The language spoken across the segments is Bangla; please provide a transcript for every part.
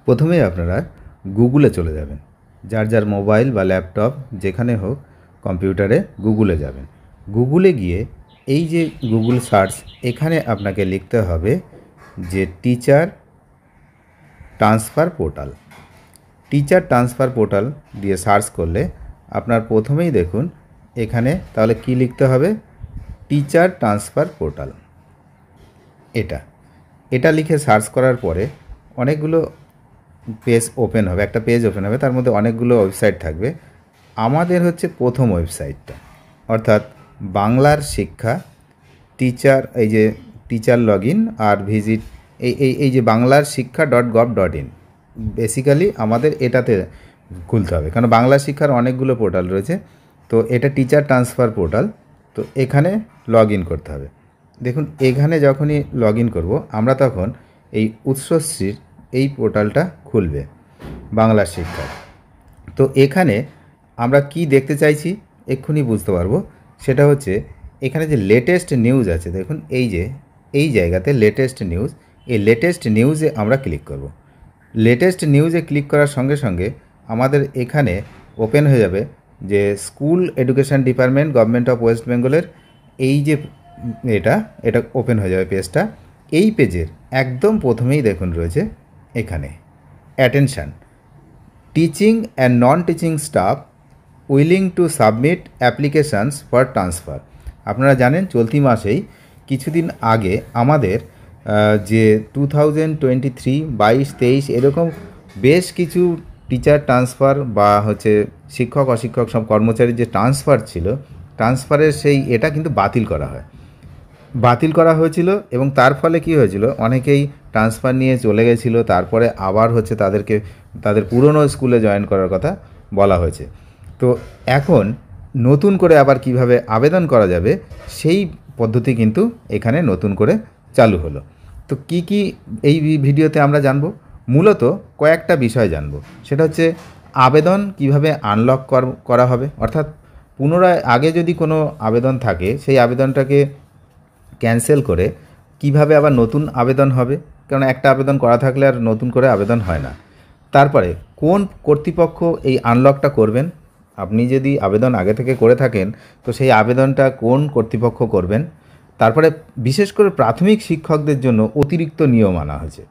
প্রথমেই আপনারা গুগলে চলে যাবেন। যার যার মোবাইল বা ল্যাপটপ যেখানে হোক কম্পিউটারে গুগলে যাবেন। গুগলে গিয়ে এই যে গুগল সার্চ, এখানে আপনাকে লিখতে হবে যে teacher transfer portal. Teacher transfer portal দিয়ে সার্চ করলে আপনার প্রথমেই দেখুন এখানে তাহলে কি লিখতে হবে, টিচার ট্রান্সফার পোর্টাল। এটা লিখে সার্চ করার পরে অনেকগুলো পেজ ওপেন হবে, একটা পেজ ওপেন হবে, তার মধ্যে অনেকগুলো ওয়েবসাইট থাকবে। আমাদের হচ্ছে প্রথম ওয়েবসাইটটা, অর্থাৎ বাংলার শিক্ষা টিচার, এই যে টিচার লগ ইন আর ভিজিট, এই যে বাংলার শিক্ষা .gov.in, বেসিক্যালি আমাদের এটাতে খুলতে হবে, কারণ বাংলা শিক্ষার অনেকগুলো পোর্টাল রয়েছে। তো এটা টিচার ট্রান্সফার পোর্টাল, তো এখানে লগ ইন করতে হবে। দেখুন এখানে যখনই লগ ইন করবো আমরা, তখন এই উৎসশ্রীর এই পোর্টালটা খুলবে বাংলা শিক্ষার। তো এখানে আমরা কি দেখতে চাইছি এক্ষুনি বুঝতে পারবো। সেটা হচ্ছে এখানে যে লেটেস্ট নিউজ আছে, দেখুন এই যে এই জায়গাতে লেটেস্ট নিউজ, এই লেটেস্ট নিউজে আমরা ক্লিক করব। লেটেস্ট নিউজে ক্লিক করার সঙ্গে সঙ্গে আমাদের এখানে ওপেন হয়ে যাবে যে school education department government of West বেঙ্গলের এই যে এটা ওপেন হয়ে যাবে পেজটা। এই পেজের একদম প্রথমেই দেখুন রয়েছে এখানে attention, teaching and non teaching staff willing to submit applications for transfer. আপনারা জানেন চলতি মাসেই কিছুদিন আগে আমাদের যে 2023, 22, 23 এরকম বেশ কিছু টিচার ট্রান্সফার বা হচ্ছে শিক্ষক অশিক্ষক সব কর্মচারীর যে ট্রান্সফার ছিল, ট্রান্সফারের সেই এটা কিন্তু বাতিল করা হয়েছিল। এবং তার ফলে কি হয়েছিল, অনেকেই ট্রান্সফার নিয়ে চলে গেছিলো, তারপরে আবার হচ্ছে তাদেরকে তাদের পুরনো স্কুলে জয়েন করার কথা বলা হয়েছে। তো এখন নতুন করে আবার কিভাবে আবেদন করা যাবে সেই পদ্ধতি কিন্তু এখানে নতুন করে চালু হলো। তো কি এই ভিডিওতে আমরা জানবো, মূলত কয়েকটা বিষয় জানবো। সেটা হচ্ছে আবেদন কিভাবে আনলক করা হবে, অর্থাৎ পুনরায় আগে যদি কোনো আবেদন থাকে সেই আবেদনটাকে ক্যান্সেল করে কিভাবে আবার নতুন আবেদন হবে, কারণ একটা আবেদন করা থাকলে আর নতুন করে আবেদন হয় না। তারপরে কোন কর্তৃপক্ষ এই আনলকটা করবেন, আপনি যদি আবেদন আগে থেকে করে থাকেন তো সেই আবেদনটা কোন কর্তৃপক্ষ করবেন। তারপরে বিশেষ করে প্রাথমিক শিক্ষকদের জন্য অতিরিক্ত নিয়ম আনা হয়েছে,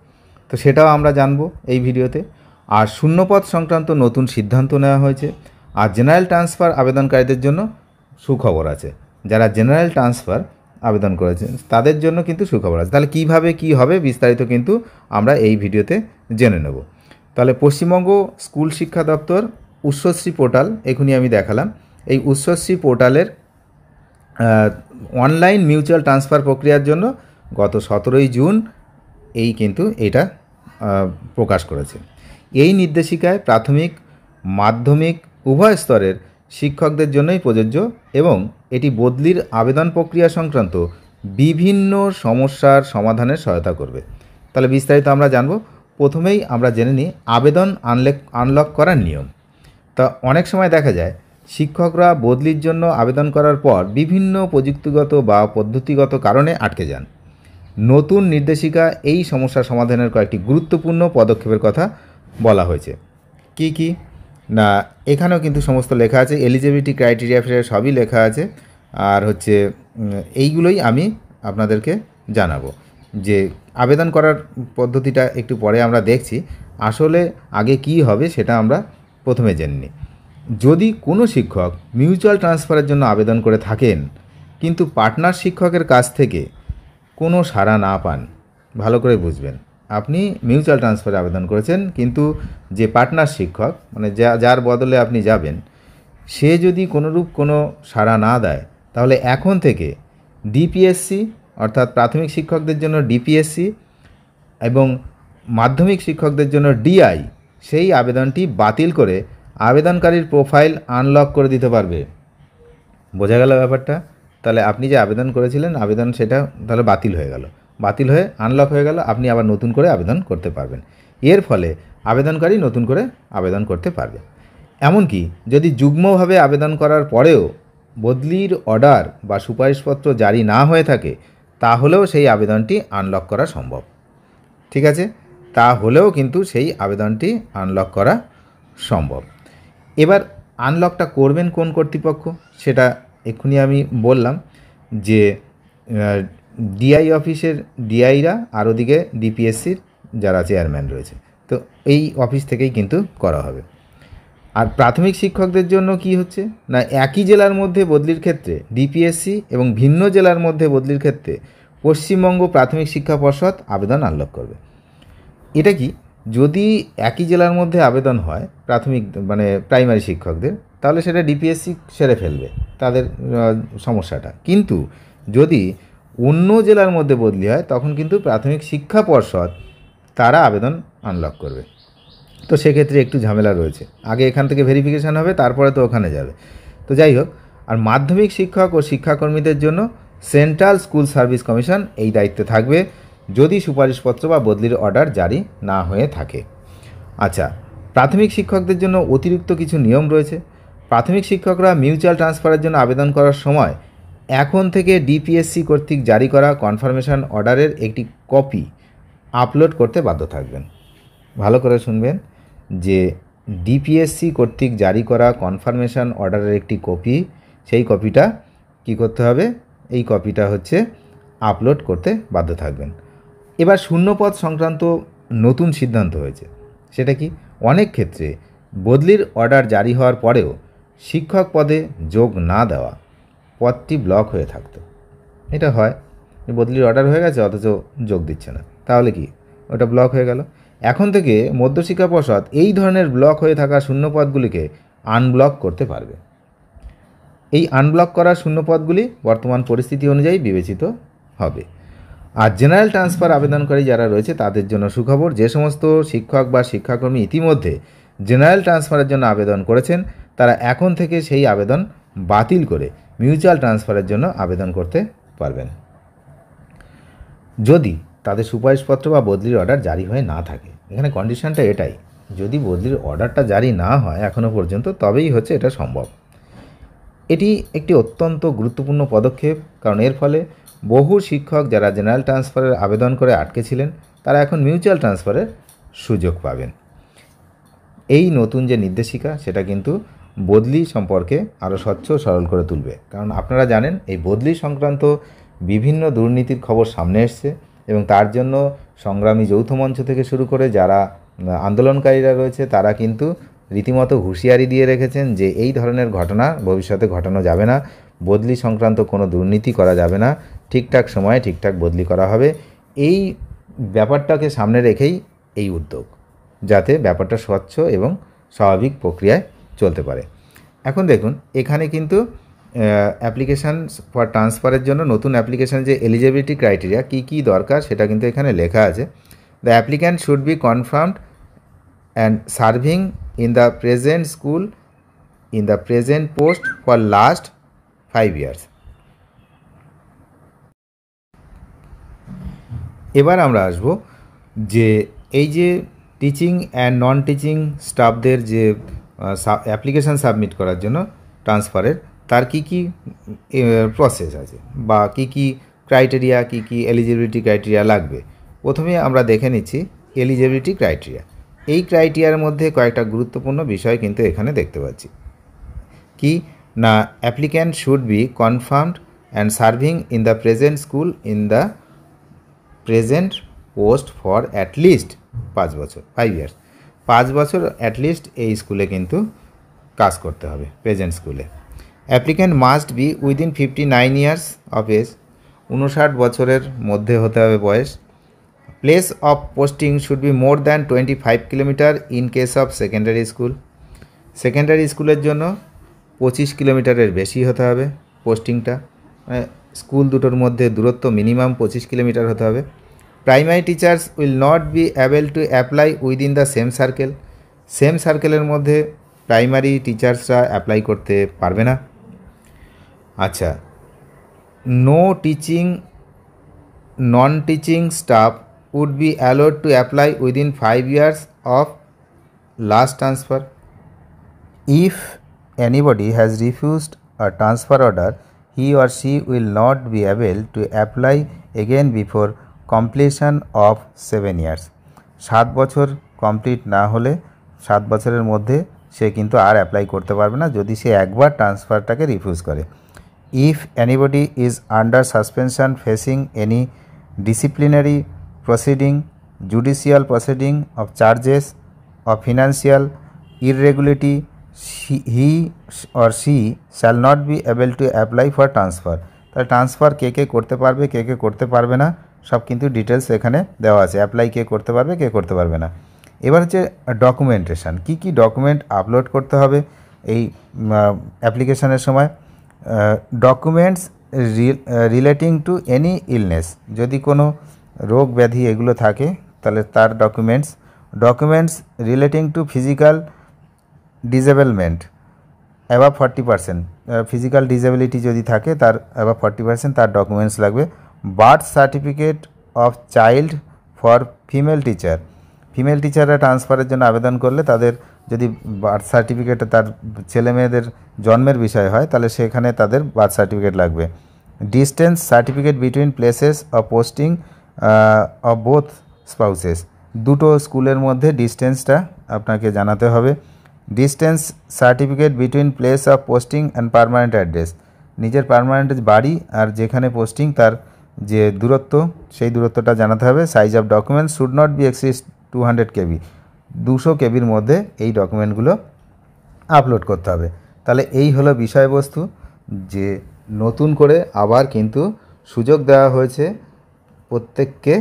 তো সেটাও আমরা জানবো এই ভিডিওতে। আর শূন্যপদ সংক্রান্ত নতুন সিদ্ধান্ত নেওয়া হয়েছে। আর জেনারেল ট্রান্সফার আবেদনকারীদের জন্য সুখবর আছে, যারা জেনারেল ট্রান্সফার আবেদন করেছেন তাদের জন্য কিন্তু সুখবর আছে। তাহলে কিভাবে কি হবে বিস্তারিত কিন্তু আমরা এই ভিডিওতে জেনে নেব। তাহলে পশ্চিমবঙ্গ স্কুল শিক্ষা দপ্তর উৎসশ্রী পোর্টাল এখনই আমি দেখালাম। এই উৎসশ্রী পোর্টালের অনলাইন মিউচুয়াল ট্রান্সফার প্রক্রিয়ার জন্য গত 17ই জুন এই কিন্তু এটা প্রকাশ করেছে। এই নির্দেশিকায় প্রাথমিক মাধ্যমিক উভয় স্তরের শিক্ষকদের জন্যই প্রযোজ্য এবং এটি বদলির আবেদন প্রক্রিয়া সংক্রান্ত বিভিন্ন সমস্যার সমাধানে সহায়তা করবে। তাহলে বিস্তারিত আমরা জানব। প্রথমেই আমরা জেনে নিই আবেদন আনলক করার নিয়ম। তা অনেক সময় দেখা যায় শিক্ষকরা বদলির জন্য আবেদন করার পর বিভিন্ন প্রযুক্তিগত বা পদ্ধতিগত কারণে আটকে যান। নতুন নির্দেশিকা এই সমস্যা সমাধানের কয়েকটি গুরুত্বপূর্ণ পদক্ষেপের কথা বলা হয়েছে। কি না, এখানেও কিন্তু সমস্ত লেখা আছে, এলিজিবিলিটি ক্রাইটেরিয়া ফিরে সবই লেখা আছে। আর হচ্ছে এইগুলোই আমি আপনাদেরকে জানাবো। যে আবেদন করার পদ্ধতিটা একটু পরে আমরা দেখছি, আসলে আগে কি হবে সেটা আমরা প্রথমে জেনে নিই। যদি কোনো শিক্ষক মিউচুয়াল ট্রান্সফারের জন্য আবেদন করে থাকেন কিন্তু পার্টনার শিক্ষকের কাছ থেকে কোনো সাড়া না পান, ভালো করে বুঝবেন, আপনি মিউচুয়াল ট্রান্সফারে আবেদন করেছেন কিন্তু যে পার্টনার শিক্ষক মানে যার বদলে আপনি যাবেন সে যদি কোনোরূপ কোনো সাড়া না দেয়, তাহলে এখন থেকে ডিপিএসসি অর্থাৎ প্রাথমিক শিক্ষকদের জন্য ডিপিএসসি এবং মাধ্যমিক শিক্ষকদের জন্য ডিআই সেই আবেদনটি বাতিল করে আবেদনকারীর প্রোফাইল আনলক করে দিতে পারবে। বোঝা গেল ব্যাপারটা? তাহলে আপনি যে আবেদন করেছিলেন আবেদন সেটা তাহলে বাতিল হয়ে আনলক হয়ে গেল, আপনি আবার নতুন করে আবেদন করতে পারবেন। এর ফলে আবেদনকারী নতুন করে আবেদন করতে পারবে। এমনকি যদি যুগ্মভাবে আবেদন করার পরেও বদলির অর্ডার বা সুপারিশপত্র জারি না হয়ে থাকে তাহলেও সেই আবেদনটি আনলক করা সম্ভব। ঠিক আছে? তাহলেও কিন্তু সেই আবেদনটি আনলক করা সম্ভব। এবার আনলকটা করবেন কোন কর্তৃপক্ষ সেটা এক্ষুনি আমি বললাম যে ডিআই অফিসের ডিআইরা আর ওদিকে ডিপিএসসির যারা চেয়ারম্যান রয়েছে, তো এই অফিস থেকেই কিন্তু করা হবে। আর প্রাথমিক শিক্ষকদের জন্য কি হচ্ছে না, একই জেলার মধ্যে বদলির ক্ষেত্রে ডিপিএসসি এবং ভিন্ন জেলার মধ্যে বদলির ক্ষেত্রে পশ্চিমবঙ্গ প্রাথমিক শিক্ষা পর্ষদ আবেদন আনলক করবে। এটা কি, যদি একই জেলার মধ্যে আবেদন হয় প্রাথমিক মানে প্রাইমারি শিক্ষকদের, তাহলে সেটা ডিপিএসসি সেরে ফেলবে তাদের সমস্যাটা। কিন্তু যদি অন্য জেলার মধ্যে বদলি হয় তখন কিন্তু প্রাথমিক শিক্ষা পর্ষদ তারা আবেদন আনলক করবে। তো সেক্ষেত্রে একটু ঝামেলা রয়েছে, আগে এখান থেকে ভেরিফিকেশান হবে, তারপরে তো ওখানে যাবে। তো যাই হোক, আর মাধ্যমিক শিক্ষক ও শিক্ষাকর্মীদের জন্য সেন্ট্রাল স্কুল সার্ভিস কমিশন এই দায়িত্বে থাকবে যদি সুপারিশপত্র বা বদলির অর্ডার জারি না হয়ে থাকে। আচ্ছা, প্রাথমিক শিক্ষকদের জন্য অতিরিক্ত কিছু নিয়ম রয়েছে। প্রাথমিক শিক্ষকরা মিউচুয়াল ট্রান্সফারের জন্য আবেদন করার সময় এখন থেকে ডিপিএসসি কর্তৃক জারি করা কনফার্মেশন অর্ডারের একটি কপি আপলোড করতে বাধ্য থাকবেন। ভালো করে শুনবেন যে ডিপিএসসি কর্তৃক জারি করা কনফার্মেশন অর্ডারের একটি কপি, সেই কপিটা কি করতে হবে, এই কপিটা হচ্ছে আপলোড করতে বাধ্য থাকবেন। এবার শূন্যপদ সংক্রান্ত নতুন সিদ্ধান্ত হয়েছে। সেটা কি, অনেক ক্ষেত্রে বদলির অর্ডার জারি হওয়ার পরেও শিক্ষক পদে যোগ না দেওয়া পদটি ব্লক হয়ে থাকতো। এটা হয়, বদলির অর্ডার হয়ে গেছে অথচ যোগ দিচ্ছে না, তাহলে কি ওটা ব্লক হয়ে গেল। এখন থেকে মধ্যশিক্ষা পর্ষদ এই ধরনের ব্লক হয়ে থাকা শূন্যপদগুলিকে আনব্লক করতে পারবে। এই আনব্লক করা শূন্যপদগুলি বর্তমান পরিস্থিতি অনুযায়ী বিবেচিত হবে। আর জেনারেল ট্রান্সফার আবেদনকারী যারা রয়েছে তাদের জন্য সুখবর, যে সমস্ত শিক্ষক বা শিক্ষাকর্মী ইতিমধ্যে জেনারেল ট্রান্সফারের জন্য আবেদন করেছেন তারা এখন থেকে সেই আবেদন বাতিল করে মিউচুয়াল ট্রান্সফারের জন্য আবেদন করতে পারবেন, যদি তাদের সুপারিশপত্র বা বদলির অর্ডার জারি হয়ে না থাকে। এখানে কন্ডিশনটা এটাই, যদি বদলির অর্ডারটা জারি না হয় এখনও পর্যন্ত, তবেই হচ্ছে এটা সম্ভব। এটি একটি অত্যন্ত গুরুত্বপূর্ণ পদক্ষেপ, কারণ এর ফলে বহু শিক্ষক যারা জেনারেল ট্রান্সফারের আবেদন করে আটকে ছিলেন তারা এখন মিউচুয়াল ট্রান্সফারের সুযোগ পাবেন। এই নতুন যে নির্দেশিকা সেটা কিন্তু বদলি সম্পর্কে আরও স্বচ্ছ সরল করে তুলবে, কারণ আপনারা জানেন এই বদলি সংক্রান্ত বিভিন্ন দুর্নীতির খবর সামনে এসছে এবং তার জন্য সংগ্রামী যৌথ মঞ্চ থেকে শুরু করে যারা আন্দোলনকারীরা রয়েছে তারা কিন্তু রীতিমতো হুঁশিয়ারি দিয়ে রেখেছেন যে এই ধরনের ঘটনা ভবিষ্যতে ঘটানো যাবে না, বদলি সংক্রান্ত কোনো দুর্নীতি করা যাবে না, ঠিকঠাক সময়ে ঠিকঠাক বদলি করা হবে। এই ব্যাপারটাকে সামনে রেখেই এই উদ্যোগ, যাতে ব্যাপারটা স্বচ্ছ এবং স্বাভাবিক প্রক্রিয়ায় চলতে পারে। এখন দেখুন এখানে কিন্তু অ্যাপ্লিকেশান ফর ট্রান্সফারের জন্য নতুন অ্যাপ্লিকেশান যে এলিজিবিলিটি ক্রাইটেরিয়া কী কী দরকার সেটা কিন্তু এখানে লেখা আছে। The applicant should be confirmed and serving in the present school in the present post for last 5 years। এবার আমরা আসব যে এই যে টিচিং অ্যান্ড নন টিচিং স্টাফদের যে অ্যাপ্লিকেশান সাবমিট করার জন্য ট্রান্সফারের তার কি কি প্রসেস আছে বা কি কি ক্রাইটেরিয়া, কি কি এলিজিবিলিটি ক্রাইটেরিয়া লাগবে। প্রথমে আমরা দেখে নিচ্ছি এলিজিবিলিটি ক্রাইটেরিয়া। এই ক্রাইটেরিয়ার মধ্যে কয়েকটা গুরুত্বপূর্ণ বিষয় কিন্তু এখানে দেখতে পাচ্ছি। কি না, applicant should be confirmed and serving in the present school in the present post for at least 5 বছর, 5 years, 5 বছর অ্যাটলিস্ট এই স্কুলে কিন্তু কাজ করতে হবে প্রেজেন্ট স্কুলে। Applicant must be within 59 years of age, 59 বছরের মধ্যে হতে হবে বয়স। Place of posting should be more than 25 kilometre in case of secondary school, secondary স্কুলের জন্য 25 কিলোমিটারের বেশি হতে হবে পোস্টিংটা, স্কুল দুটোর মধ্যে দূরত্ব মিনিমাম 25 কিলোমিটার হতে হবে। Primary teachers will not be able to apply within the same circle, same সার্কেলের মধ্যে প্রাইমারি টিচার্সরা অ্যাপ্লাই করতে পারবে না। আচ্ছা, no teaching non teaching staff would be allowed to apply within 5 years of last transfer. If anybody has refused a transfer order, he or she will not be able to apply again before completion of 7 years. 7 বছর কমপ্লিট না হলে 7 বছরের মধ্যে সে কিন্তু আর অ্যাপ্লাই করতে পারবে না যদি সে একবার ট্রান্সফারটাকে রিফিউজ করে। If anybody is under suspension facing any disciplinary proceeding, judicial proceeding of charges of financial irregularity, he or she shall not be able to apply for transfer। তাহলে ট্রান্সফার কে কে করতে পারবে, কে কে করতে পারবে না, সব কিন্তু ডিটেলস এখানে দেওয়া আছে। অ্যাপ্লাই কে করতে পারবে, কে করতে পারবে না। এবার হচ্ছে ডকুমেন্টেশন, কি কি ডকুমেন্ট আপলোড করতে হবে এই অ্যাপ্লিকেশনের সময়। Documents relating to any illness, যদি কোনো রোগ ব্যাধি এগুলো থাকে তাহলে তার documents. Documents relating to physical disablement above 40%, physical disability যদি থাকে তার অ্যাবাভ 40% তার ডকুমেন্টস লাগবে। Birth certificate of child for female teacher, female টিচাররা ট্রান্সফারের জন্য আবেদন করলে তাদের যদি বার্থ সার্টিফিকেট তার ছেলে মেয়েদের জন্মের বিষয় হয় তাহলে সেখানে তাদের বার্থ সার্টিফিকেট লাগবে। Distance certificate between places of posting of both spouses, দুটো স্কুলের মধ্যে ডিস্টেন্সটা আপনাকে জানাতে হবে। Distance certificate between place of posting and permanent address, নিজের পার্মানেন্ট বাড়ি আর যেখানে পোস্টিং তার যে দূরত্ব সেই দূরত্বটা জানাতে হবে। Size of documents should not be exist 200 KB, 200 KBর মধ্যে এই ডকুমেন্টগুলো আপলোড করতে হবে। তাহলে এই হলো বিষয়বস্তু, যে নতুন করে আবার কিন্তু সুযোগ দেওয়া হয়েছে প্রত্যেককে,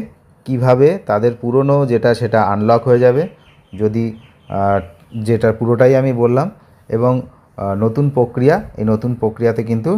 কিভাবে তাদের পুরনো যেটা সেটা আনলক হয়ে যাবে, যদি যেটা পুরোটাই আমি বললাম, এবং নতুন প্রক্রিয়া, এই নতুন প্রক্রিয়াতে কিন্তু